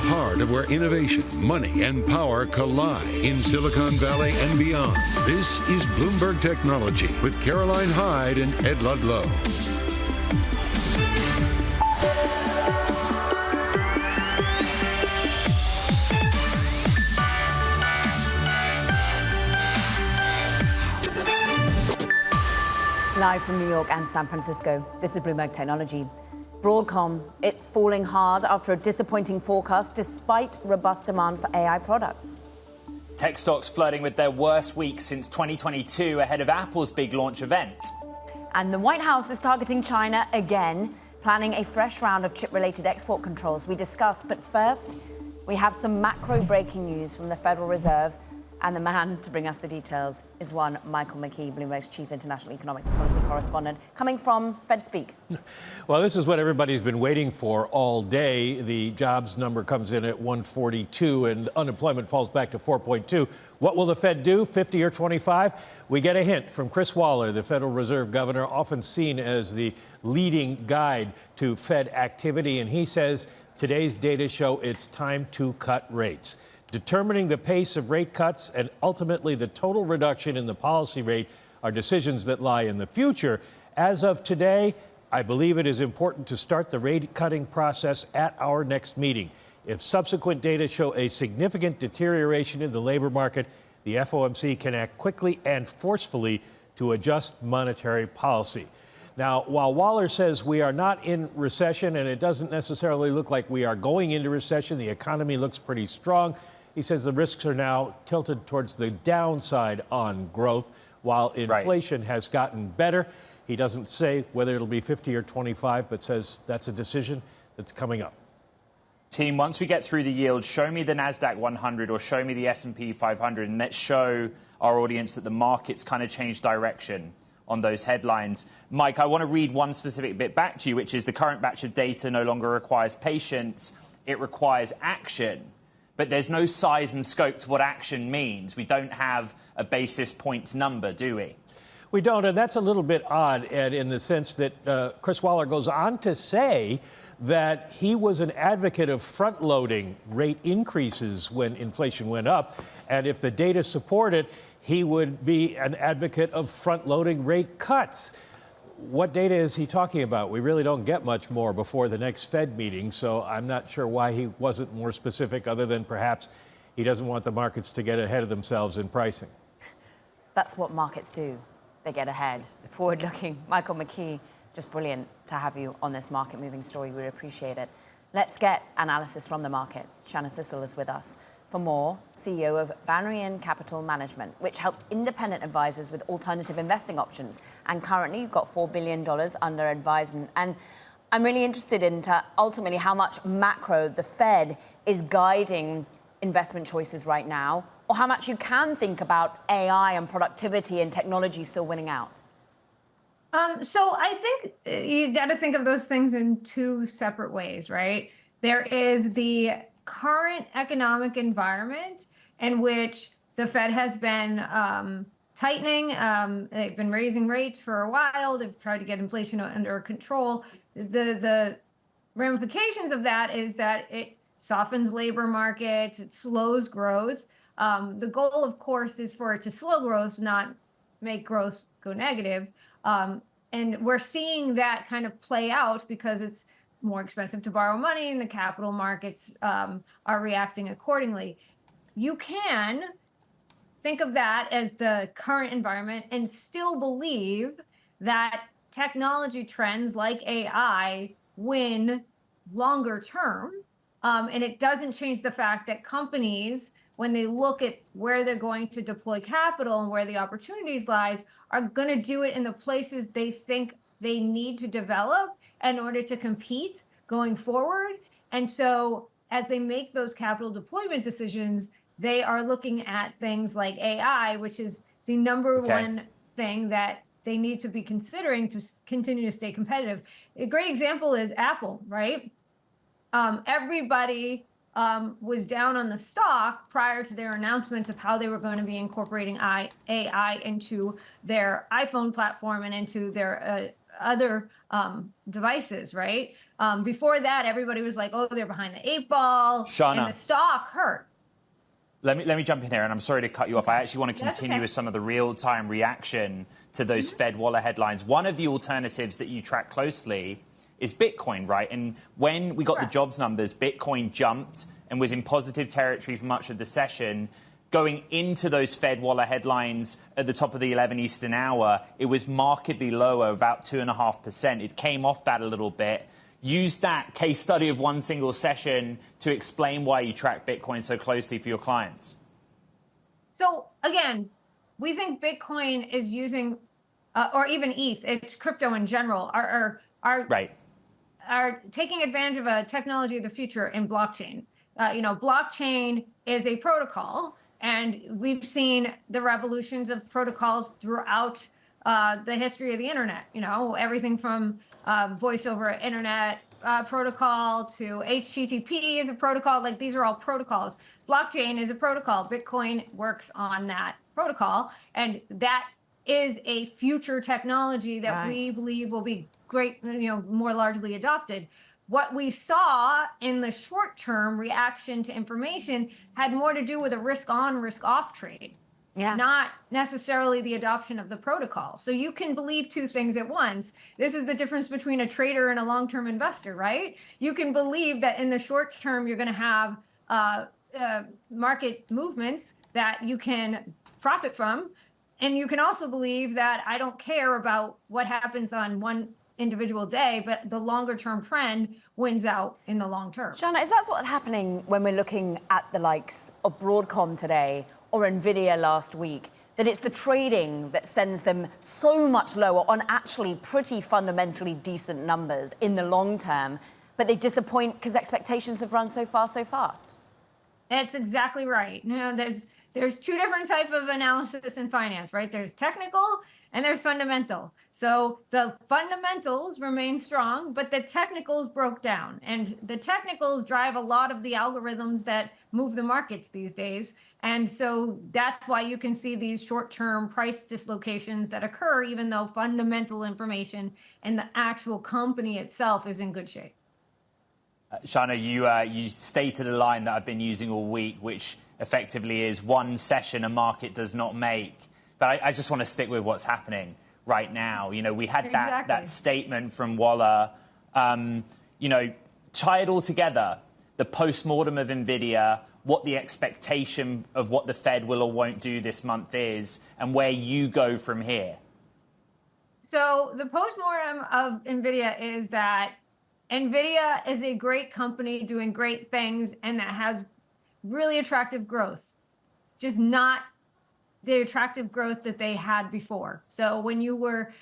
heart of where innovation, money, and power collide in Silicon Valley and beyond. This is Bloomberg Technology with Caroline Hyde and Ed Ludlow. Live from New York and San Francisco, this is Bloomberg Technology. Broadcom, it's falling hard after a disappointing forecast despite robust demand for AI products. Tech stocks flirting with their worst week since 2022 ahead of Apple's big launch event. And the White House is targeting China again, planning a fresh round of chip-related export controls we discussed. But first, we have some macro breaking news from the Federal Reserve. And the man to bring us the details is one Michael McKee, Bloomberg's chief international economics and policy correspondent, coming from FedSpeak. Well, this is what everybody's been waiting for all day. The jobs number comes in at 142 and unemployment falls back to 4.2. What will the Fed do, 50 or 25? We get a hint from Chris Waller, the Federal Reserve governor, often seen as the leading guide to Fed activity. And he says today's data show it's time to cut rates. Determining the pace of rate cuts and ultimately the total reduction in the policy rate are decisions that lie in the future. As of today, I believe it is important to start the rate cutting process at our next meeting. If subsequent data show a significant deterioration in the labor market, the FOMC can act quickly and forcefully to adjust monetary policy. Now, while Waller says we are not in recession and it doesn't necessarily look like we are going into recession, the economy looks pretty strong. He says the risks are now tilted towards the downside on growth, while inflation has gotten better. He doesn't say whether it'll be 50 or 25, but says that's a decision that's coming up. Team, once we get through the yield, show me the NASDAQ 100 or show me the S&P 500, and let's show our audience that the market's kind of changed direction on those headlines. Mike, I want to read one specific bit back to you, which is the current batch of data no longer requires patience, it requires action. But there's no size and scope to what action means. We don't have a basis points number, do we? We don't, and that's a little bit odd, Ed, in the sense that Chris Waller goes on to say that he was an advocate of front-loading rate increases when inflation went up, and if the data support it, he would be an advocate of front-loading rate cuts. What data is he talking about? We really don't get much more before the next Fed meeting, so I'm not sure why he wasn't more specific, other than perhaps he doesn't want the markets to get ahead of themselves in pricing. That's what markets do. They get ahead. Forward-looking. Michael McKee, just brilliant to have you on this market-moving story. We appreciate it. Let's get analysis from the market. Shanna Sissel is with us. For more, CEO of Banyan Capital Management, which helps independent advisors with alternative investing options. And currently, you've got $4 billion under advisement. And I'm really interested into ultimately how much macro the Fed is guiding investment choices right now, or how much you can think about AI and productivity and technology still winning out. So I think you got to think of those things in two separate ways, right? There is the current economic environment in which the Fed has been tightening. They've been raising rates for a while. They've tried to get inflation under control. The ramifications of that is that it softens labor markets, it slows growth. The goal, of course, is for it to slow growth, not make growth go negative. And we're seeing that kind of play out because it's more expensive to borrow money and the capital markets are reacting accordingly. You can think of that as the current environment and still believe that technology trends like AI win longer term. And it doesn't change the fact that companies, when they look at where they're going to deploy capital and where the opportunities lies, are going to do it in the places they think they need to develop in order to compete going forward. And so as they make those capital deployment decisions, they are looking at things like AI, which is the number one thing that they need to be considering to continue to stay competitive. A great example is Apple, right? Everybody was down on the stock prior to their announcements of how they were going to be incorporating AI into their iPhone platform and into their other devices, right? Before that, everybody was like, oh, they're behind the 8 ball, Shana, and the stock hurt. Let me jump in here, and I'm sorry to cut you off. I actually want to continue okay. with some of the real-time reaction to those Fed Wallet headlines. One of the alternatives that you track closely is Bitcoin, right? And when we got the jobs numbers, Bitcoin jumped and was in positive territory for much of the session. Going into those Fed Wallet headlines at the top of the 11 Eastern hour, it was markedly lower, about 2.5%. It came off that a little bit. Use that case study of one single session to explain why you track Bitcoin so closely for your clients. So again, we think Bitcoin is using, or even ETH, it's crypto in general, are taking advantage of a technology of the future in blockchain. Blockchain is a protocol, and we've seen the revolutions of protocols throughout the history of the internet. Everything from voice over internet protocol to HTTP is a protocol. Like, these are all protocols. Blockchain is a protocol. Bitcoin works on that protocol, and that is a future technology that we believe will be great, more largely adopted. What we saw in the short-term reaction to information had more to do with a risk-on, risk-off trade. Not necessarily the adoption of the protocol. So you can believe two things at once. This is the difference between a trader and a long-term investor, right? You can believe that in the short term, you're going to have market movements that you can profit from. And you can also believe that I don't care about what happens on one individual day, but the longer-term trend wins out in the long term. Shana, is that what's happening when we're looking at the likes of Broadcom today or NVIDIA last week, that it's the trading that sends them so much lower on actually pretty fundamentally decent numbers in the long term, but they disappoint because expectations have run so far so fast? That's exactly right. There's two different types of analysis in finance, right? There's technical and there's fundamental. So the fundamentals remain strong, but the technicals broke down. And the technicals drive a lot of the algorithms that move the markets these days. And so that's why you can see these short-term price dislocations that occur, even though fundamental information and the actual company itself is in good shape. Shana, you stated a line that I've been using all week, which effectively is one session a market does not make. But I just want to stick with what's happening right now. We had that statement from Waller. Tie it all together, the postmortem of NVIDIA, what the expectation of what the Fed will or won't do this month is, and where you go from here. So the postmortem of NVIDIA is that NVIDIA is a great company doing great things and that has really attractive growth, just not the attractive growth that they had before. So when you were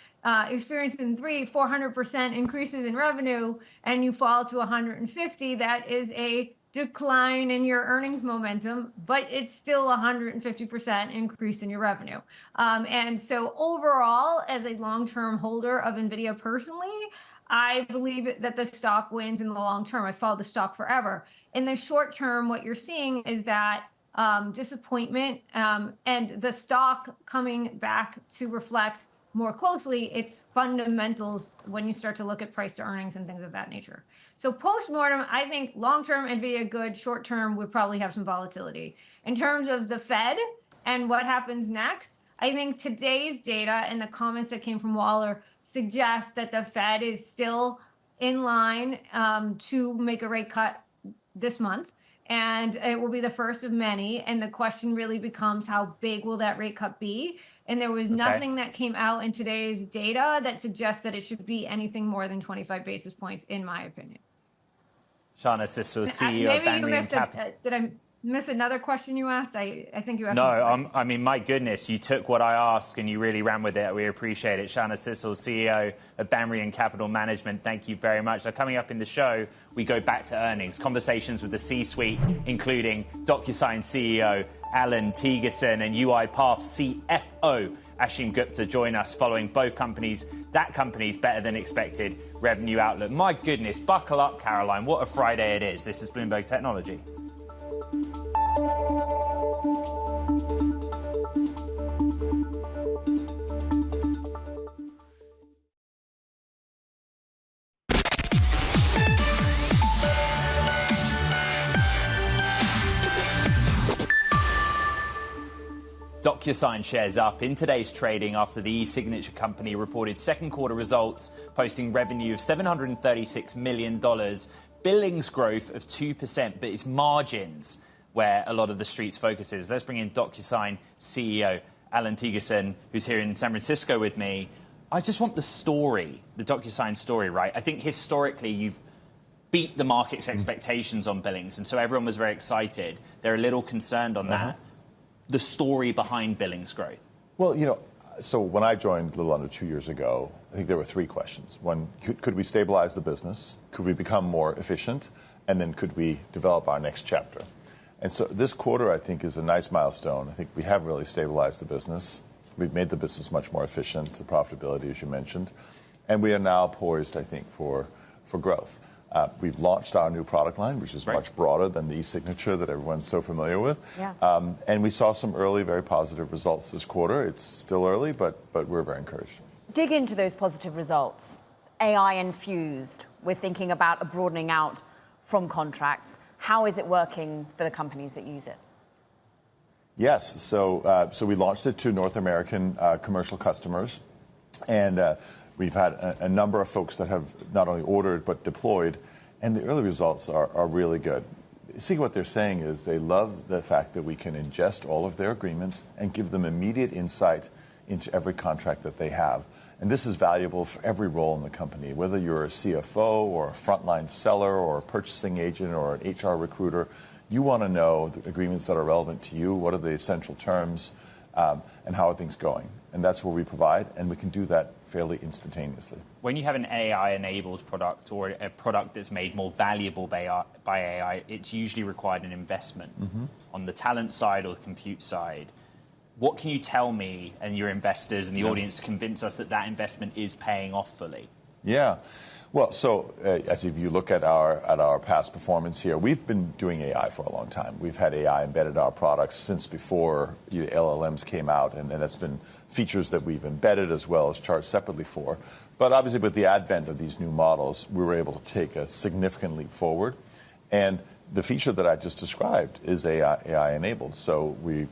experiencing 300-400% increases in revenue and you fall to 150, that is a decline in your earnings momentum, but it's still 150% increase in your revenue. And so overall, as a long-term holder of NVIDIA personally, I believe that the stock wins in the long term. I followed the stock forever. In the short term, what you're seeing is that disappointment and the stock coming back to reflect more closely its fundamentals when you start to look at price to earnings and things of that nature. So post-mortem, I think long-term NVIDIA good, short-term would probably have some volatility. In terms of the Fed and what happens next, I think today's data and the comments that came from Waller suggest that the Fed is still in line to make a rate cut this month. And it will be the first of many. And the question really becomes, how big will that rate cut be? And there was nothing that came out in today's data that suggests that it should be anything more than 25 basis points, in my opinion. Shana Sissel, CEO of Banyan Capital. Did I miss another question you asked? I think you asked. No, I mean, my goodness, you took what I asked and you really ran with it. We appreciate it. Shana Sissel, CEO of Banyan Capital Management, thank you very much. So coming up in the show, we go back to earnings, conversations with the C-suite, including DocuSign CEO Allan, Thygesen, and UiPath CFO Ashim Gupta join us following both companies, that company's better than expected revenue outlook. My goodness, buckle up, Caroline. What a Friday it is. This is Bloomberg Technology. DocuSign shares up in today's trading after the e-signature company reported second quarter results, posting revenue of $736 million, billings growth of 2%, but it's margins where a lot of the street's focus is. Let's bring in DocuSign CEO Allan Thygesen, who's here in San Francisco with me. I just want the story, the DocuSign story, right? I think historically you've beat the market's expectations on billings, and so everyone was very excited. They're a little concerned on that. The story behind billings growth. Well, you know, so when I joined a little under 2 years ago, I think there were three questions. One, could we stabilize the business? Could we become more efficient? And then could we develop our next chapter? And so this quarter, I think, is a nice milestone. I think we have really stabilized the business. We've made the business much more efficient, the profitability, as you mentioned. And we are now poised, I think, for growth. We've launched our new product line, which is much broader than the e-signature that everyone's so familiar with. Yeah. And we saw some early, very positive results this quarter. It's still early, but we're very encouraged. Dig into those positive results. AI infused. We're thinking about a broadening out from contracts. How is it working for the companies that use it? Yes. So we launched it to North American commercial customers. And we've had a number of folks that have not only ordered but deployed, and the early results are really good. See, what they're saying is they love the fact that we can ingest all of their agreements and give them immediate insight into every contract that they have. And this is valuable for every role in the company, whether you're a CFO or a frontline seller or a purchasing agent or an HR recruiter. You want to know the agreements that are relevant to you, what are the essential terms, and how are things going. And that's what we provide, and we can do that fairly instantaneously. When you have an AI-enabled product or a product that's made more valuable by AI, it's usually required an investment on the talent side or the compute side. What can you tell me and your investors and the audience to convince us that that investment is paying off fully? Yeah. Well, so as if you look at our past performance here, we've been doing AI for a long time. We've had AI embedded in our products since before the LLMs came out, and that's been features that we've embedded as well as charged separately for. But obviously, with the advent of these new models, we were able to take a significant leap forward. And the feature that I just described is AI enabled. So we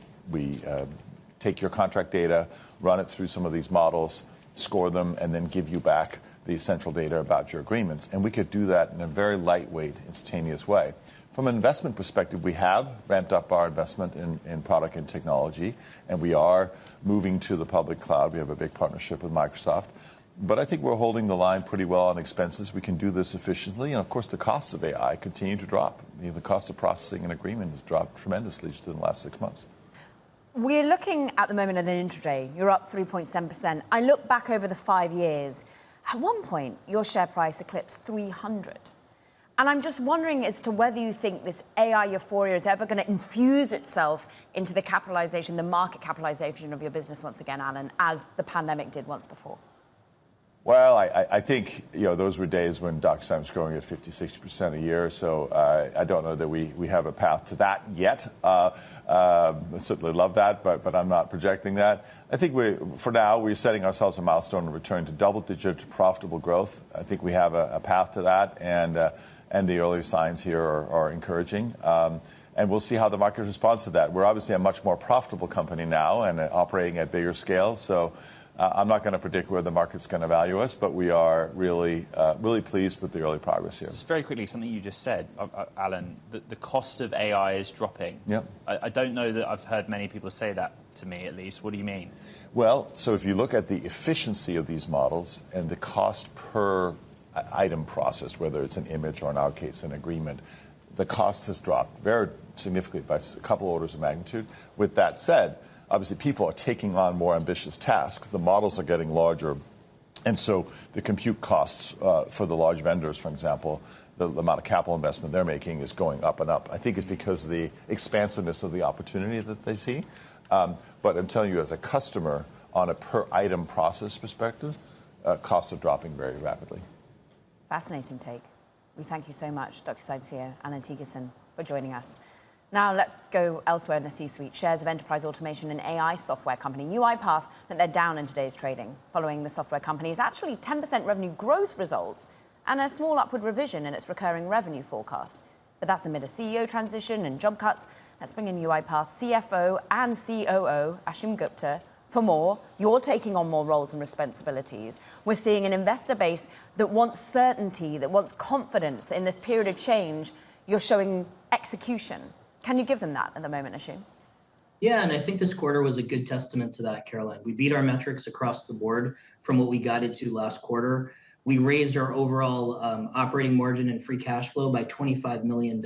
take your contract data, run it through some of these models, score them, and then give you back the essential data about your agreements. And we could do that in a very lightweight, instantaneous way. From an investment perspective, we have ramped up our investment in product and technology, and we are moving to the public cloud. We have a big partnership with Microsoft. But I think we're holding the line pretty well on expenses. We can do this efficiently. And of course, the costs of AI continue to drop. The cost of processing an agreement has dropped tremendously just in the last 6 months. We're looking at the moment at an intraday. You're up 3.7%. I look back over the 5 years. At one point, your share price eclipsed 300. And I'm just wondering as to whether you think this AI euphoria is ever going to infuse itself into the capitalization, the market capitalization of your business once again, Allan, as the pandemic did once before. Well, I think those were days when DocuSign was growing at 50, 60% a year. So I don't know that we have a path to that yet. I certainly love that, but I'm not projecting that. I think for now, we're setting ourselves a milestone to return to double-digit profitable growth. I think we have a path to that, and the early signs here are encouraging. And we'll see how the market responds to that. We're obviously a much more profitable company now and operating at bigger scale. So I'm not going to predict where the market's going to value us, but we are really pleased with the early progress here. Just very quickly, something you just said, Allan, the cost of AI is dropping. Yep. I don't know that I've heard many people say that to me, at least. What do you mean? Well, so if you look at the efficiency of these models and the cost per item processed, whether it's an image or in our case an agreement, the cost has dropped very significantly by a couple orders of magnitude. With that said, obviously, people are taking on more ambitious tasks. The models are getting larger. And so the compute costs for the large vendors, for example, the amount of capital investment they're making is going up and up. I think it's because of the expansiveness of the opportunity that they see. But I'm telling you, as a customer, on a per item process perspective, costs are dropping very rapidly. Fascinating take. We thank you so much, DocuSign CEO Allan Thygesen, for joining us. Now let's go elsewhere in the C-suite. Shares of enterprise automation and AI software company UiPath, that they're down in today's trading, following the software company's actually 10% revenue growth results and a small upward revision in its recurring revenue forecast. but that's amid a CEO transition and job cuts. Let's bring in UiPath CFO and COO, Ashim Gupta, for more. You're taking on more roles and responsibilities. We're seeing an investor base that wants certainty, that wants confidence that in this period of change, you're showing execution. Can you give them that at the moment, Ashim? Yeah, and I think this quarter was a good testament to that, Caroline. We beat our metrics across the board from what we guided to last quarter. We raised our overall operating margin and free cash flow by $25 million,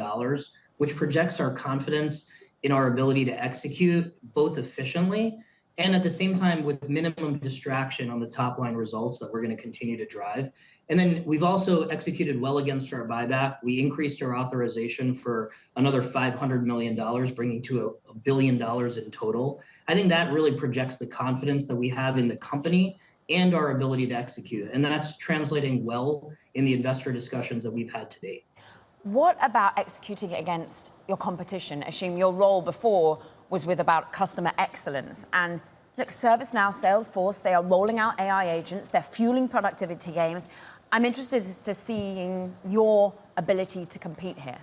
which projects our confidence in our ability to execute both efficiently and at the same time with minimum distraction on the top line results that we're going to continue to drive. And then we've also executed well against our buyback. We increased our authorization for another $500 million, bringing to $1 billion in total. I think that really projects the confidence that we have in the company and our ability to execute. And that's translating well in the investor discussions that we've had to date. What about executing against your competition? Ashim, your role before was with about customer excellence. And look, ServiceNow, Salesforce, they are rolling out AI agents. They're fueling productivity gains. I'm interested to seeing your ability to compete here.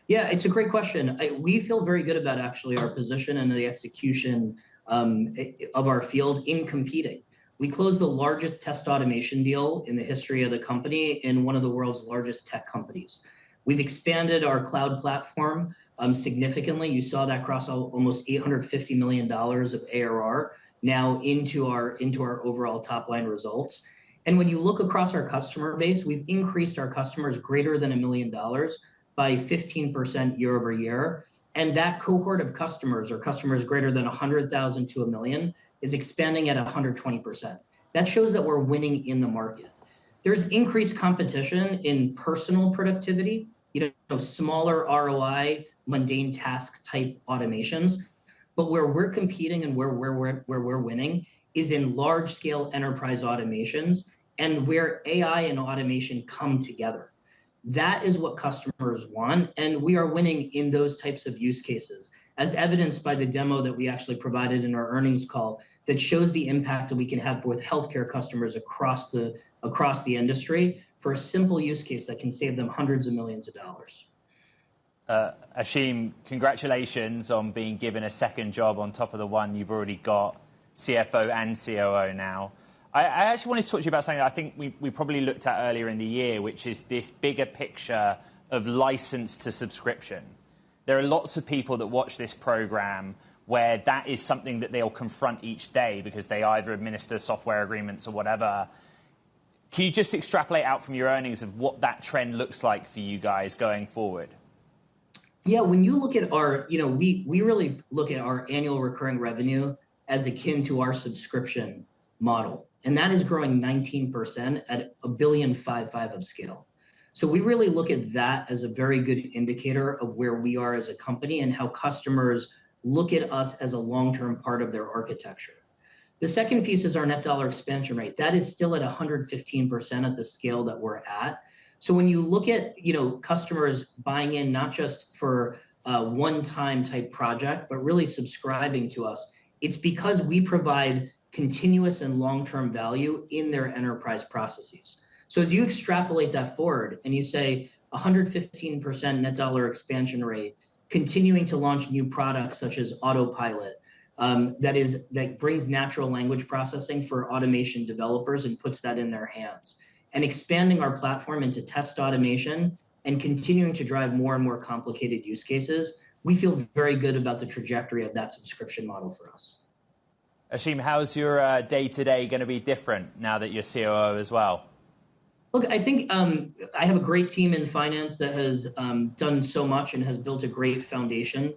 Yeah, it's a great question. We feel very good about actually our position and the execution of our field in competing. We closed the largest test automation deal in the history of the company in one of the world's largest tech companies. We've expanded our cloud platform significantly. You saw that cross almost $850 million of ARR now into our overall top line results. And when you look across our customer base, we've increased our customers greater than $1 million by 15% year over year. And that cohort of customers, or customers greater than 100,000 to 1 million, is expanding at 120%. That shows that we're winning in the market. There's increased competition in personal productivity, smaller ROI, mundane tasks type automations. But where we're competing and where we're winning is in large scale enterprise automations and where AI and automation come together. That is what customers want, and we are winning in those types of use cases, as evidenced by the demo that we actually provided in our earnings call that shows the impact that we can have with healthcare customers across the industry for a simple use case that can save them hundreds of millions of dollars. Ashim, congratulations on being given a second job on top of the one you've already got, CFO and COO now. I actually wanted to talk to you about something that I think we probably looked at earlier in the year, which is this bigger picture of license to subscription. There are lots of people that watch this program where that is something that they'll confront each day because they either administer software agreements or whatever. Can you just extrapolate out from your earnings of what that trend looks like for you guys going forward? Yeah, when you look at our, we really look at our annual recurring revenue as akin to our subscription model. And that is growing 19% at $1.55 billion of scale. So we really look at that as a very good indicator of where we are as a company and how customers look at us as a long-term part of their architecture. The second piece is our net dollar expansion rate. That is still at 115% at the scale that we're at. So when you look at customers buying in not just for a one-time type project, but really subscribing to us, it's because we provide continuous and long-term value in their enterprise processes. So as you extrapolate that forward and you say 115% net dollar expansion rate, continuing to launch new products such as Autopilot, that brings natural language processing for automation developers and puts that in their hands, and expanding our platform into test automation and continuing to drive more and more complicated use cases, we feel very good about the trajectory of that subscription model for us. Ashim, how's your day-to-day going to be different now that you're COO as well? Look, I think I have a great team in finance that has done so much and has built a great foundation.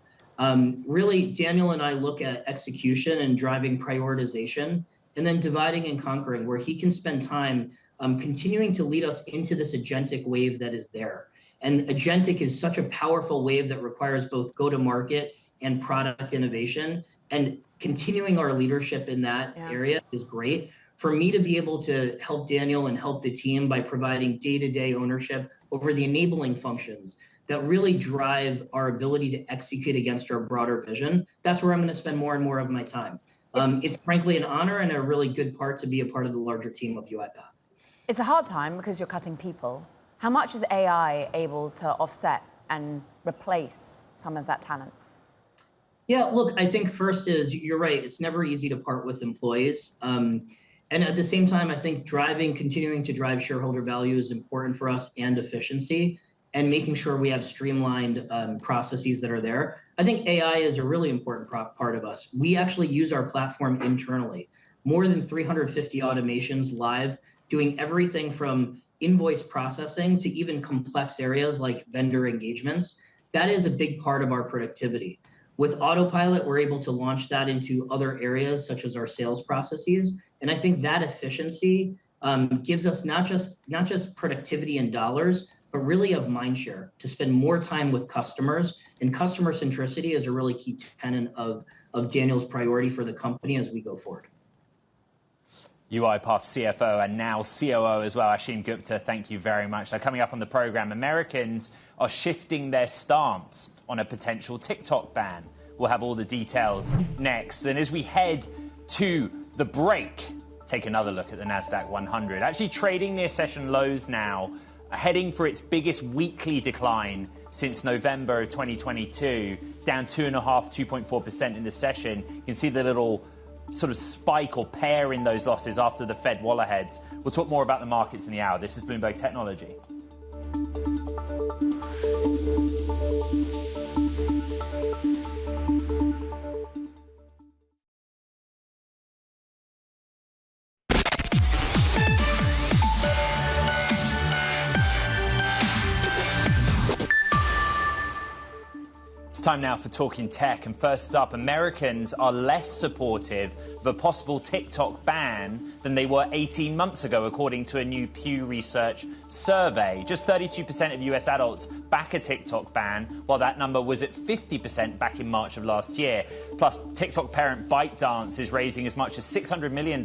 Really, Daniel and I look at execution and driving prioritization and then dividing and conquering, where he can spend time continuing to lead us into this agentic wave that is there. And agentic is such a powerful wave that requires both go-to-market and product innovation. And continuing our leadership in that area is great. For me to be able to help Daniel and help the team by providing day-to-day ownership over the enabling functions that really drive our ability to execute against our broader vision, that's where I'm going to spend more and more of my time. It's frankly an honor and a really good part to be a part of the larger team of UiPath. It's a hard time because you're cutting people. How much is AI able to offset and replace some of that talent? Yeah, look, I think first is, you're right, it's never easy to part with employees. And at the same time, I think continuing to drive shareholder value is important for us, and efficiency, and making sure we have streamlined processes that are there. I think AI is a really important part of us. We actually use our platform internally. More than 350 automations live, doing everything from invoice processing to even complex areas like vendor engagements. That is a big part of our productivity. With Autopilot, we're able to launch that into other areas, such as our sales processes. And I think that efficiency gives us not just productivity in dollars, but really of mind share, to spend more time with customers. And customer centricity is a really key tenet of Daniel's priority for the company as we go forward. UiPath CFO and now COO as well, Ashim Gupta, thank you very much. Now, coming up on the program, Americans are shifting their stance on a potential TikTok ban. We'll have all the details next. And as we head to the break, take another look at the NASDAQ 100. Actually trading near session lows now, heading for its biggest weekly decline since November of 2022, down 2.4% in the session. You can see the little sort of spike or pair in those losses after the Fed wall aheads. We'll talk more about the markets in the hour. This is Bloomberg Technology. Time now for Talking Tech. And first up, Americans are less supportive of a possible TikTok ban than they were 18 months ago, according to a new Pew Research survey. Just 32% of US adults back a TikTok ban, while that number was at 50% back in March of last year. Plus, TikTok parent ByteDance is raising as much as $600 million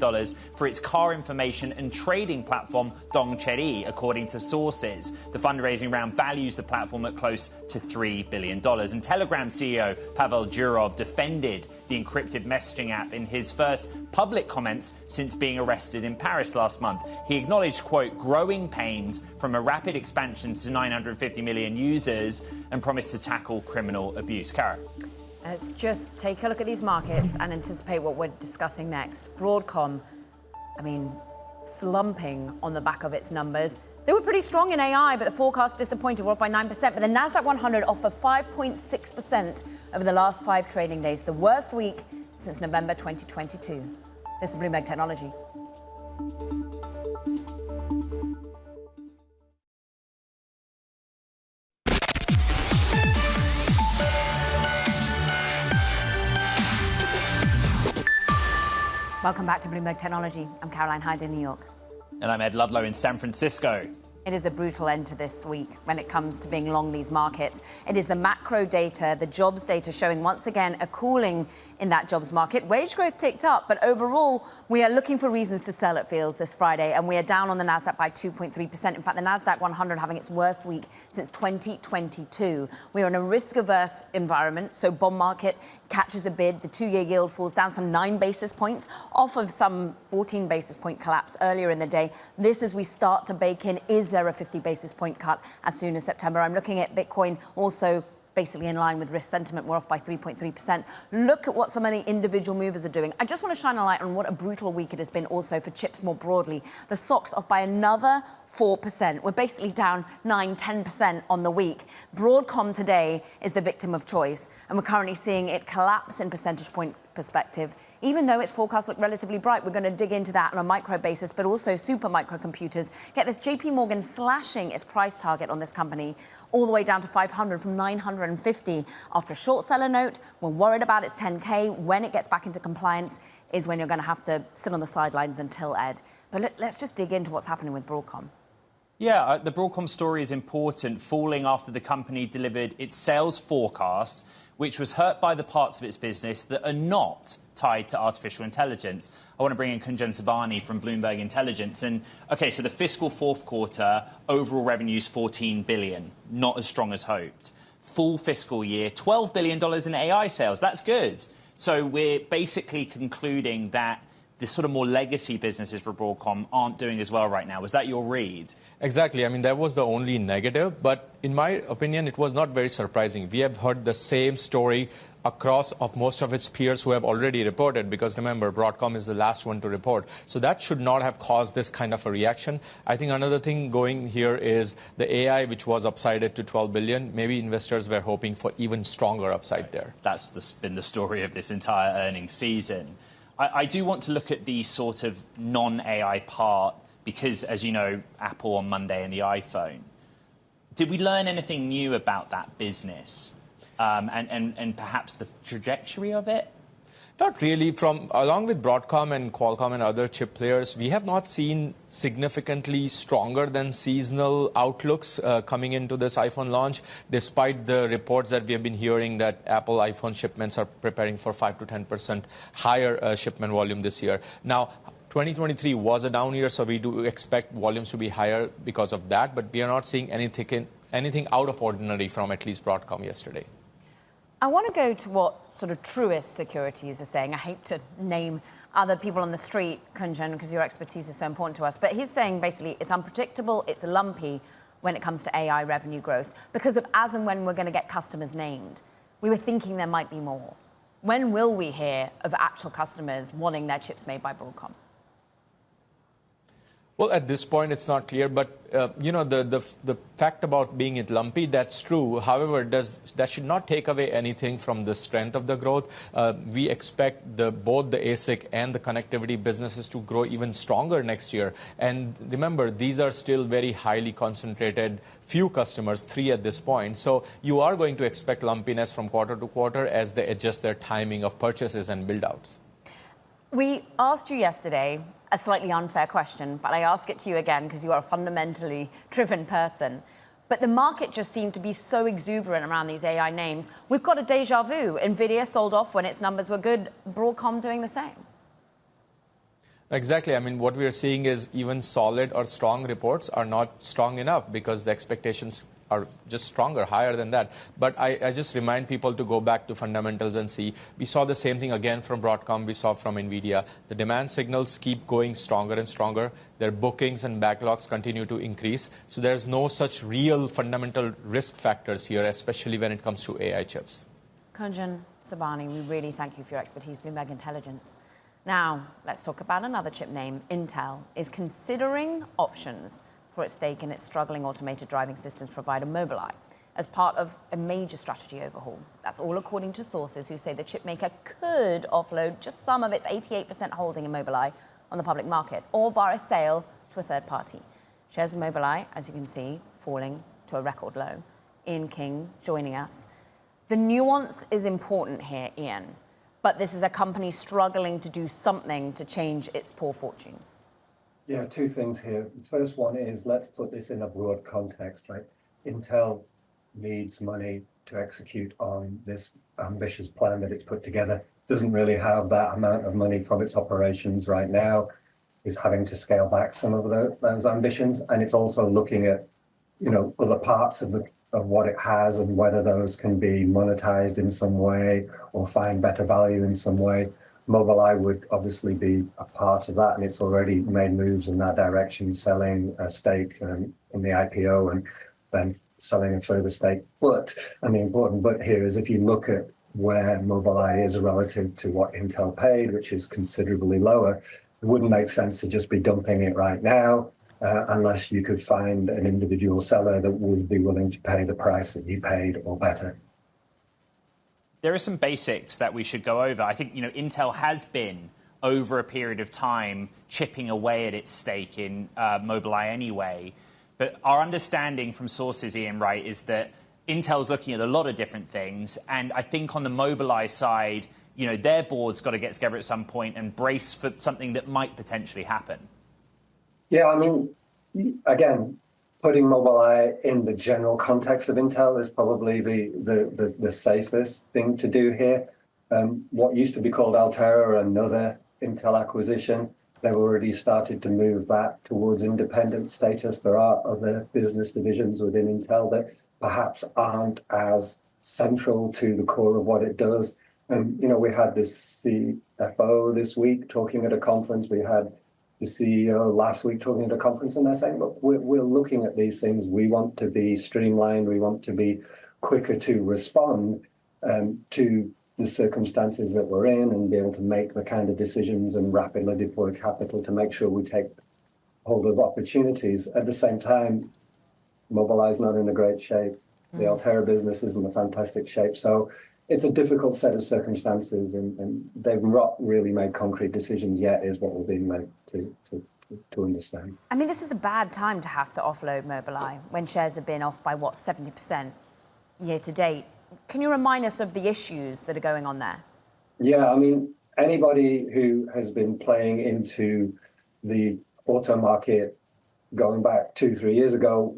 for its car information and trading platform Dongchery, according to sources. The fundraising round values the platform at close to $3 billion. And Telegram CEO Pavel Durov defended the encrypted messaging app in his first public comments since being arrested in Paris last month. He acknowledged, quote, growing pains from a rapid expansion to 950 million users and promised to tackle criminal abuse. Kara. Let's just take a look at these markets and anticipate what we're discussing next. Broadcom, slumping on the back of its numbers. They were pretty strong in AI, but the forecast disappointed. We're up by 9%. But the NASDAQ 100 off of 5.6% over the last 5 trading days, the worst week since November 2022. This is Bloomberg Technology. Welcome back to Bloomberg Technology. I'm Caroline Hyde in New York. And I'm Ed Ludlow in San Francisco. It is a brutal end to this week when it comes to being long these markets. It is the macro data, the jobs data showing once again a cooling in that jobs market. Wage growth ticked up, but overall, we are looking for reasons to sell, it feels, this Friday, and we are down on the NASDAQ by 2.3%. In fact, the NASDAQ 100 having its worst week since 2022. We are in a risk-averse environment, so bond market catches a bid. The 2-year yield falls down some 9 basis points off of some 14 basis point collapse earlier in the day. This, as we start to bake in, is there a 50 basis point cut as soon as September? I'm looking at Bitcoin also basically in line with risk sentiment. We're off by 3.3%. Look at what some of the individual movers are doing. I just want to shine a light on what a brutal week it has been also for chips more broadly. The stocks off by another 4%. We're basically down 9-10% on the week. Broadcom today is the victim of choice, and we're currently seeing it collapse in percentage point perspective. Even though its forecasts look relatively bright, we're going to dig into that on a micro basis, but also super microcomputers. Get this, JP Morgan slashing its price target on this company all the way down to 500 from 950 after a short seller note. We're worried about its 10K. When it gets back into compliance is when you're going to have to sit on the sidelines until, Ed. But let's just dig into what's happening with Broadcom. Yeah, the Broadcom story is important, falling after the company delivered its sales forecast, which was hurt by the parts of its business that are not tied to artificial intelligence. I want to bring in Kunjan Sabani from Bloomberg Intelligence. And, OK, so the fiscal fourth quarter, overall revenues $14 billion, not as strong as hoped. Full fiscal year, $12 billion in AI sales. That's good. So we're basically concluding that the sort of more legacy businesses for Broadcom aren't doing as well right now. Was that your read? Exactly. I mean, that was the only negative. But in my opinion, it was not very surprising. We have heard the same story across of most of its peers who have already reported, because remember, Broadcom is the last one to report. So that should not have caused this kind of a reaction. I think another thing going here is the AI, which was upsided to 12 billion. Maybe investors were hoping for even stronger upside there. That's been the story of this entire earnings season. I do want to look at the sort of non-AI part, because, as you know, Apple on Monday and the iPhone. Did we learn anything new about that business? And perhaps the trajectory of it? Not really. Along with Broadcom and Qualcomm and other chip players, we have not seen significantly stronger than seasonal outlooks coming into this iPhone launch, despite the reports that we have been hearing that Apple iPhone shipments are preparing for 5 to 10% higher shipment volume this year. Now, 2023 was a down year, so we do expect volumes to be higher because of that, but we are not seeing anything out of ordinary from at least Broadcom yesterday. I want to go to what sort of Truist Securities are saying. I hate to name other people on the street, Kunjan, because your expertise is so important to us. But he's saying basically it's unpredictable, it's lumpy when it comes to AI revenue growth because of as and when we're going to get customers named. We were thinking there might be more. When will we hear of actual customers wanting their chips made by Broadcom? Well, at this point, it's not clear, but the fact about being it lumpy, that's true. However, that should not take away anything from the strength of the growth. We expect both the ASIC and the connectivity businesses to grow even stronger next year. And remember, these are still very highly concentrated, few customers, 3 at this point. So you are going to expect lumpiness from quarter to quarter as they adjust their timing of purchases and build-outs. We asked you yesterday a slightly unfair question, but I ask it to you again because you are a fundamentally driven person. But the market just seemed to be so exuberant around these AI names. We've got a deja vu. NVIDIA sold off when its numbers were good. Broadcom doing the same. Exactly. I mean, what we are seeing is even solid or strong reports are not strong enough because the expectations are just stronger, higher than that. But I just remind people to go back to fundamentals and see. We saw the same thing again from Broadcom, we saw from NVIDIA. The demand signals keep going stronger and stronger. Their bookings and backlogs continue to increase. So there's no such real fundamental risk factors here, especially when it comes to AI chips. Kunjan Sabani, we really thank you for your expertise, Bloomberg Intelligence. Now, let's talk about another chip name. Intel is considering options for its stake in its struggling automated driving systems provider Mobileye as part of a major strategy overhaul. That's all according to sources who say the chipmaker could offload just some of its 88% holding in Mobileye on the public market or via a sale to a third party. Shares of Mobileye, as you can see, falling to a record low. Ian King joining us. The nuance is important here, Ian, but this is a company struggling to do something to change its poor fortunes. Yeah, 2 things here. The first one is, let's put this in a broad context, right? Intel needs money to execute on this ambitious plan that it's put together. Doesn't really have that amount of money from its operations right now. Is having to scale back some of those ambitions, and it's also looking at, other parts of what it has and whether those can be monetized in some way or find better value in some way. Mobileye would obviously be a part of that, and it's already made moves in that direction, selling a stake in the IPO and then selling a further stake. And the important but here is if you look at where Mobileye is relative to what Intel paid, which is considerably lower, it wouldn't make sense to just be dumping it right now unless you could find an individual seller that would be willing to pay the price that you paid or better. There are some basics that we should go over. I think, Intel has been, over a period of time, chipping away at its stake in Mobileye anyway. But our understanding from sources, Ian, right, is that Intel's looking at a lot of different things. And I think on the Mobileye side, their board's got to get together at some point and brace for something that might potentially happen. Yeah, I mean, again, putting Mobileye in the general context of Intel is probably the safest thing to do here. What used to be called Altera, another Intel acquisition, they've already started to move that towards independent status. There are other business divisions within Intel that perhaps aren't as central to the core of what it does. We had the CFO this week talking at a conference. We had the CEO last week talking at a conference, and they're saying, look, we're looking at these things. We want to be streamlined. We want to be quicker to respond to the circumstances that we're in and be able to make the kind of decisions and rapidly deploy capital to make sure we take hold of opportunities. At the same time, Mobileye's not in a great shape. The Altera business is in a fantastic shape. So it's a difficult set of circumstances, and they've not really made concrete decisions yet, is what we're being led to understand. I mean, this is a bad time to have to offload Mobileye when shares have been off by, 70% year to date. Can you remind us of the issues that are going on there? Yeah, I mean, anybody who has been playing into the auto market going back 2-3 years ago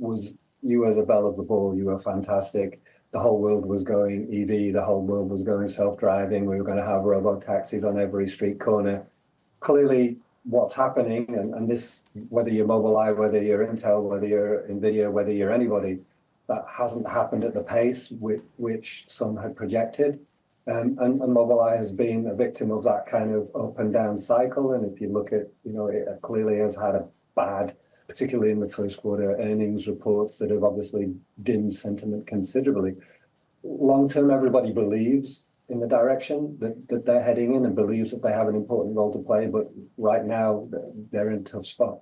you were the belle of the ball. You were fantastic. The whole world was going EV. The whole world was going self-driving. We were going to have robo-taxis on every street corner. Clearly, what's happening, and this, whether you're Mobileye, whether you're Intel, whether you're NVIDIA, whether you're anybody, that hasn't happened at the pace which some had projected. And Mobileye has been a victim of that kind of up and down cycle. And if you look at, it clearly has had a bad, particularly in the first quarter, earnings reports that have obviously dimmed sentiment considerably. Long term, everybody believes in the direction that they're heading in and believes that they have an important role to play. But right now, they're in a tough spot.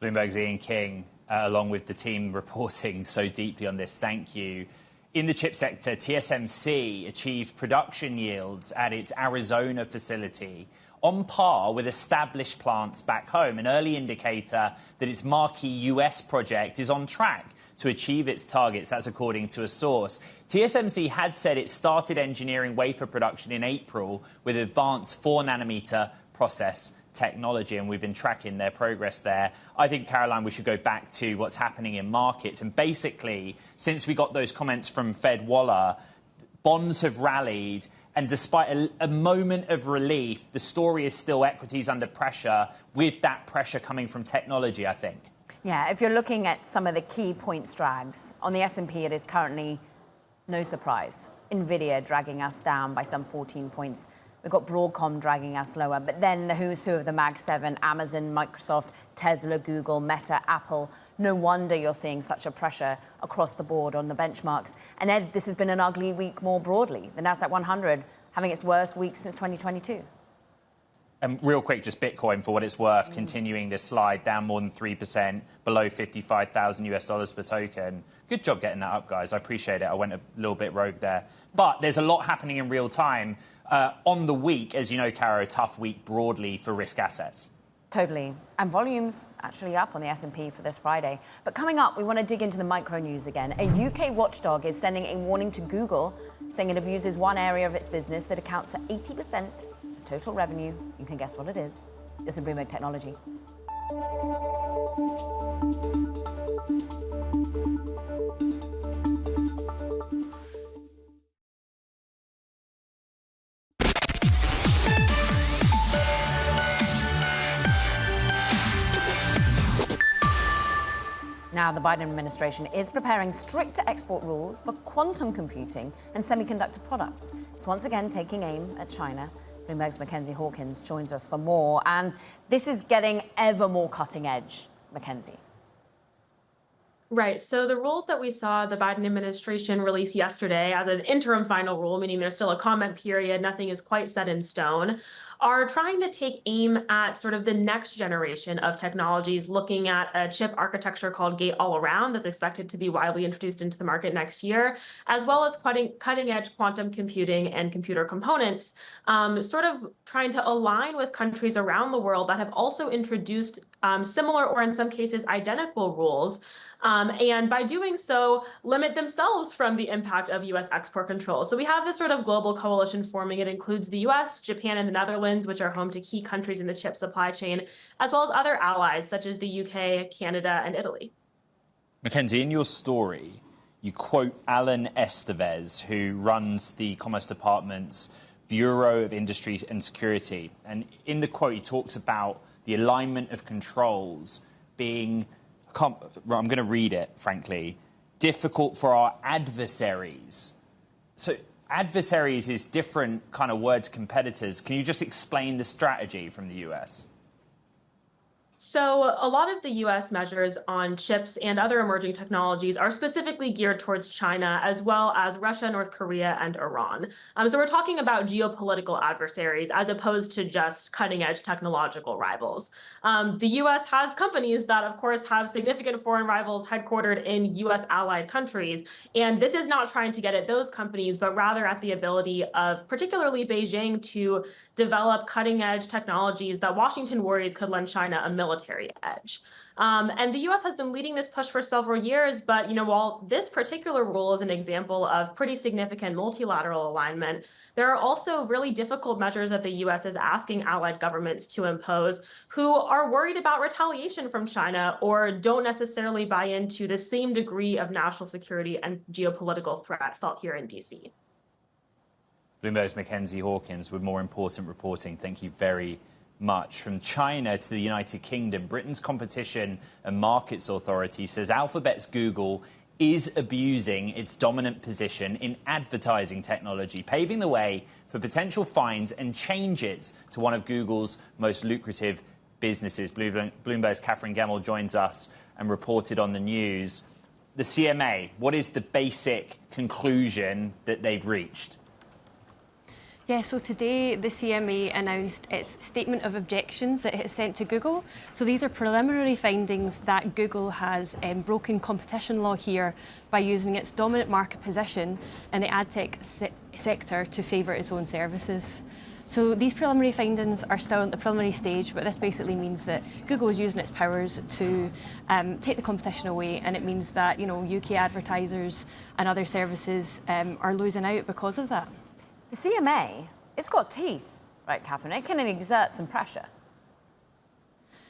Bloomberg's Ian King, along with the team reporting so deeply on this. Thank you. In the chip sector, TSMC achieved production yields at its Arizona facility on par with established plants back home, an early indicator that its marquee US project is on track to achieve its targets. That's according to a source. TSMC had said it started engineering wafer production in April with advanced 4-nanometer process technology, and we've been tracking their progress there. I think, Caroline, we should go back to what's happening in markets. And basically, since we got those comments from Fed Waller, bonds have rallied. And despite a moment of relief, the story is still equities under pressure, with that pressure coming from technology, I think. Yeah, if you're looking at some of the key points drags, on the S&P, it is currently no surprise. NVIDIA dragging us down by some 14 points. We've got Broadcom dragging us lower. But then the who's who of the Mag 7, Amazon, Microsoft, Tesla, Google, Meta, Apple. No wonder you're seeing such a pressure across the board on the benchmarks. And Ed, this has been an ugly week more broadly. The Nasdaq 100 having its worst week since 2022. And real quick, just Bitcoin, for what it's worth, continuing this slide, down more than 3%, below $55,000 per token. Good job getting that up, guys. I appreciate it. I went a little bit rogue there. But there's a lot happening in real time. On the week, as you know, Caro, tough week broadly for risk assets. Totally. And volumes actually up on the S&P for this Friday. But coming up, we want to dig into the micro news again. A UK watchdog is sending a warning to Google, saying it abuses one area of its business that accounts for 80% of total revenue. You can guess what it is. It's in Bloomberg Technology. Now, the Biden administration is preparing stricter export rules for quantum computing and semiconductor products. It's once again taking aim at China. Bloomberg's Mackenzie Hawkins joins us for more. And this is getting ever more cutting edge, Mackenzie. Right. So the rules that we saw the Biden administration release yesterday as an interim final rule, meaning there's still a comment period, nothing is quite set in stone, are trying to take aim at sort of the next generation of technologies, looking at a chip architecture called Gate-All-Around that's expected to be widely introduced into the market next year, as well as cutting-edge quantum computing and computer components, sort of trying to align with countries around the world that have also introduced similar or in some cases identical rules. And by doing so, limit themselves from the impact of U.S. export control. So we have this sort of global coalition forming. It includes the U.S., Japan, and the Netherlands, which are home to key countries in the chip supply chain, as well as other allies such as the U.K., Canada, and Italy. Mackenzie, in your story, you quote Allan Estevez, who runs the Commerce Department's Bureau of Industry and Security. And in the quote, he talks about the alignment of controls being, I'm going to read it, frankly, difficult for our adversaries. So adversaries is different kind of word to competitors. Can you just explain the strategy from the US? So a lot of the US measures on chips and other emerging technologies are specifically geared towards China, as well as Russia, North Korea, and Iran. So we're talking about geopolitical adversaries as opposed to just cutting-edge technological rivals. The US has companies that, of course, have significant foreign rivals headquartered in US allied countries. And this is not trying to get at those companies, but rather at the ability of particularly Beijing to develop cutting-edge technologies that Washington worries could lend China a military edge. And the US has been leading this push for several years, but while this particular rule is an example of pretty significant multilateral alignment, there are also really difficult measures that the US is asking allied governments to impose who are worried about retaliation from China or don't necessarily buy into the same degree of national security and geopolitical threat felt here in DC. Bloomberg's Mackenzie Hawkins with more important reporting. Thank you very much. From China to the United Kingdom, Britain's Competition and Markets Authority says Alphabet's Google is abusing its dominant position in advertising technology, paving the way for potential fines and changes to one of Google's most lucrative businesses. Bloomberg's Catherine Gemmell joins us and reported on the news. The CMA, what is the basic conclusion that they've reached? Yeah, so today the CMA announced its statement of objections that it has sent to Google. So these are preliminary findings that Google has broken competition law here by using its dominant market position in the ad tech sector to favour its own services. So these preliminary findings are still at the preliminary stage, but this basically means that Google is using its powers to take the competition away, and it means that UK advertisers and other services are losing out because of that. The CMA, it's got teeth, right, Catherine? It can exert some pressure.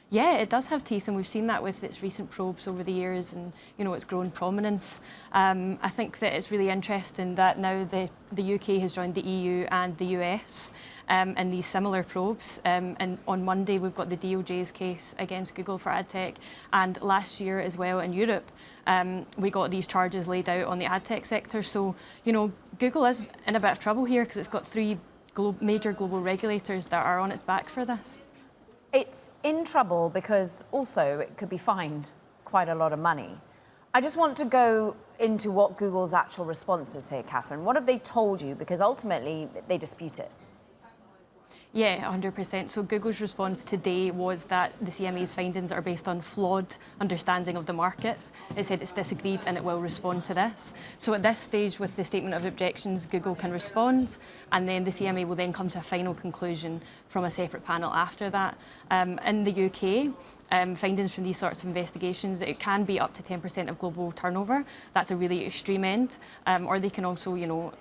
Yeah, it does have teeth, and we've seen that with its recent probes over the years, and its grown prominence. I think that it's really interesting that now the UK has joined the EU and the US in these similar probes. And on Monday we've got the DOJ's case against Google for ad tech, and last year as well in Europe we got these charges laid out on the ad tech sector. So Google is in a bit of trouble here because it's got three major global regulators that are on its back for this. It's in trouble because also it could be fined quite a lot of money. I just want to go into what Google's actual response is here, Catherine. What have they told you? Because ultimately they dispute it. Yeah, 100%. So Google's response today was that the CMA's findings are based on flawed understanding of the markets. It said it's disagreed and it will respond to this. So at this stage with the statement of objections, Google can respond, and then the CMA will then come to a final conclusion from a separate panel after that. In the UK, findings from these sorts of investigations, it can be up to 10% of global turnover. That's a really extreme end. Or they can also,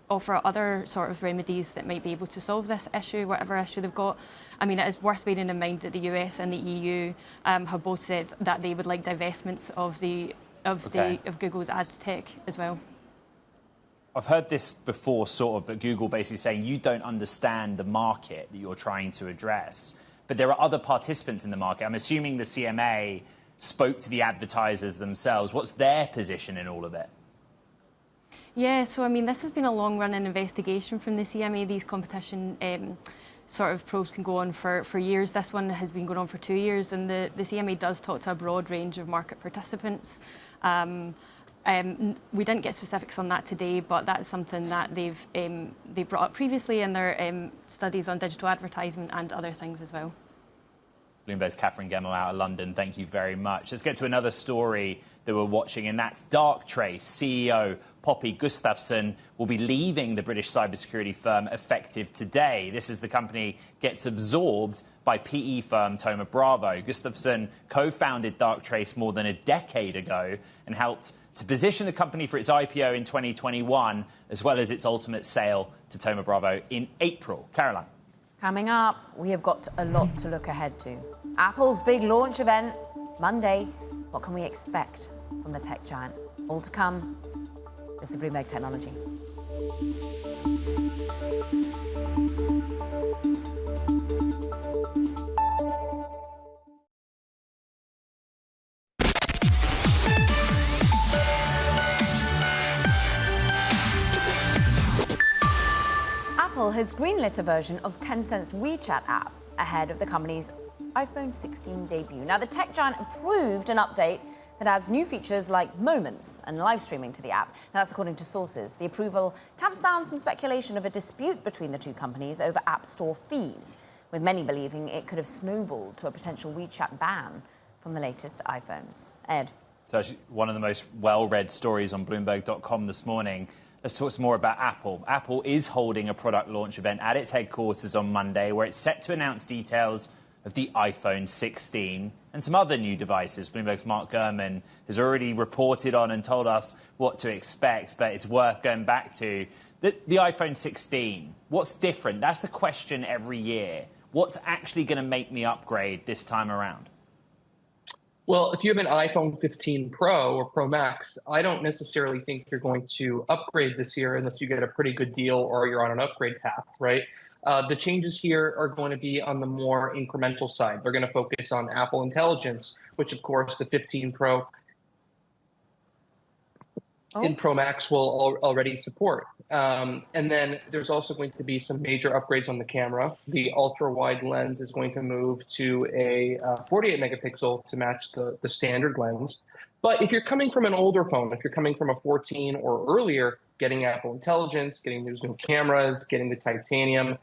offer other sort of remedies that might be able to solve this issue, whatever issue they've got. I mean, it is worth bearing in mind that the US and the EU have both said that they would like divestments of Google's ad tech as well. I've heard this before, sort of, but Google basically saying you don't understand the market that you're trying to address. But there are other participants in the market. I'm assuming the CMA spoke to the advertisers themselves. What's their position in all of it? Yeah, so I mean, this has been a long-running investigation from the CMA. These competition sort of probes can go on for years. This one has been going on for 2 years, and the CMA does talk to a broad range of market participants. We didn't get specifics on that today, but that's something that they brought up previously in their studies on digital advertisement and other things as well. Bloomberg's Catherine Gemmell out of London. Thank you very much. Let's get to another story that we're watching, and that's Darktrace CEO Poppy Gustafsson will be leaving the British cybersecurity firm effective today. This as the company gets absorbed by PE firm Thoma Bravo. Gustafsson co-founded Darktrace more than a decade ago and helped to position the company for its IPO in 2021, as well as its ultimate sale to Thoma Bravo in April. Caroline. Coming up, we have got a lot to look ahead to. Apple's big launch event, Monday. What can we expect from the tech giant? All to come. This is Bloomberg Technology. Apple has greenlit a version of Tencent's WeChat app ahead of the company's iPhone 16 debut. Now, the tech giant approved an update that adds new features like moments and live streaming to the app. Now, that's according to sources. The approval tamps down some speculation of a dispute between the two companies over App Store fees, with many believing it could have snowballed to a potential WeChat ban from the latest iPhones. Ed. It's actually one of the most well-read stories on Bloomberg.com this morning. Let's talk some more about Apple. Apple is holding a product launch event at its headquarters on Monday, where it's set to announce details of the iPhone 16 and some other new devices. Bloomberg's Mark Gurman has already reported on and told us what to expect, but it's worth going back to. The iPhone 16, what's different? That's the question every year. What's actually going to make me upgrade this time around? Well, if you have an iPhone 15 Pro or Pro Max, I don't necessarily think you're going to upgrade this year unless you get a pretty good deal or you're on an upgrade path, right? The changes here are going to be on the more incremental side. They're going to focus on Apple Intelligence, which, of course, the 15 Pro and Pro Max will already support. And then there's also going to be some major upgrades on the camera. The ultra-wide lens is going to move to a 48 megapixel to match the standard lens. But if you're coming from an older phone, if you're coming from a 14 or earlier, getting Apple Intelligence, getting those new cameras, getting the titanium,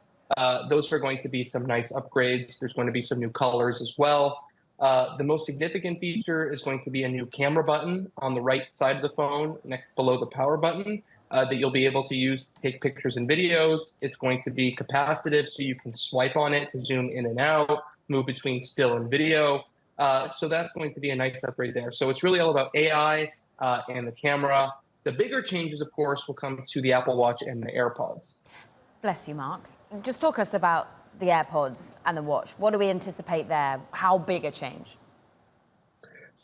those are going to be some nice upgrades. There's going to be some new colors as well. The most significant feature is going to be a new camera button on the right side of the phone, below the power button, that you'll be able to use to take pictures and videos. It's going to be capacitive, so you can swipe on it to zoom in and out, move between still and video. So that's going to be a nice upgrade there. So it's really all about AI and the camera. The bigger changes, of course, will come to the Apple Watch and the AirPods. Bless you, Mark. Just talk us about the AirPods and the watch. What do we anticipate there? How big a change?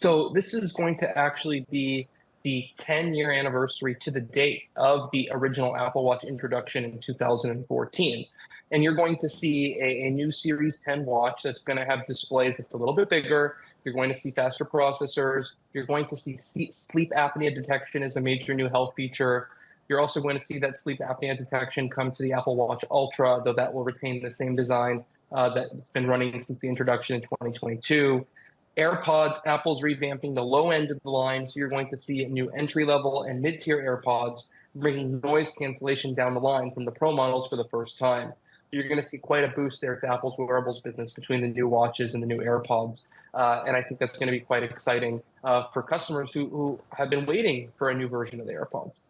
So this is going to actually be the 10-year anniversary to the date of the original Apple Watch introduction in 2014. And you're going to see a new Series 10 watch that's going to have displays that's a little bit bigger. You're going to see faster processors. You're going to see sleep apnea detection as a major new health feature. You're also going to see that sleep apnea detection come to the Apple Watch Ultra, though that will retain the same design that's been running since the introduction in 2022. AirPods, Apple's revamping the low end of the line, so you're going to see new entry-level and mid-tier AirPods, bringing noise cancellation down the line from the Pro models for the first time. You're going to see quite a boost there to Apple's wearables business between the new watches and the new AirPods. And I think that's going to be quite exciting for customers who have been waiting for a new version of the AirPods.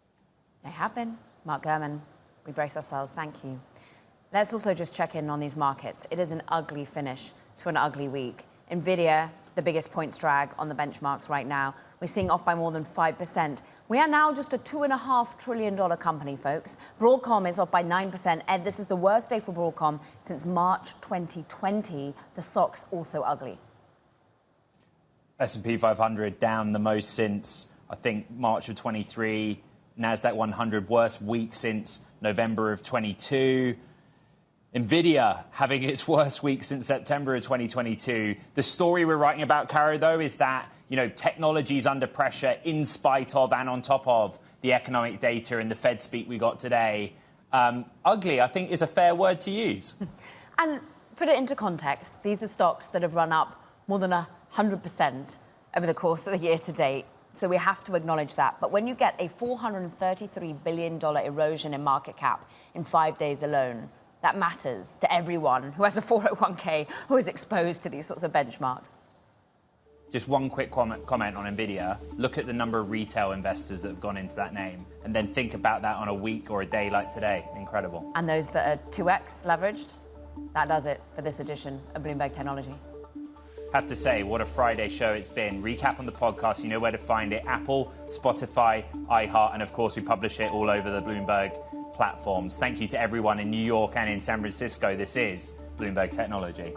They have been. Mark Gurman, we brace ourselves. Thank you. Let's also just check in on these markets. It is an ugly finish to an ugly week. NVIDIA, the biggest points drag on the benchmarks right now. We're seeing off by more than 5%. We are now just a $2.5 trillion company, folks. Broadcom is off by 9%. Ed, this is the worst day for Broadcom since March 2020. The stock's also ugly. S&P 500 down the most since, I think, March of 23. NASDAQ 100, worst week since November of 22. NVIDIA having its worst week since September of 2022. The story we're writing about, Caro, though, is that, technology is under pressure in spite of and on top of the economic data and the Fed speak we got today. Ugly, I think, is a fair word to use. And put it into context, these are stocks that have run up more than 100% over the course of the year to date. So we have to acknowledge that. But when you get a $433 billion erosion in market cap in 5 days alone, that matters to everyone who has a 401k who is exposed to these sorts of benchmarks. Just one quick comment on NVIDIA. Look at the number of retail investors that have gone into that name, and then think about that on a week or a day like today. Incredible. And those that are 2x leveraged, that does it for this edition of Bloomberg Technology. Have to say, what a Friday show it's been. Recap on the podcast, you know where to find it. Apple, Spotify, iHeart, and of course we publish it all over the Bloomberg platforms. Thank you to everyone in New York and in San Francisco. This is Bloomberg Technology.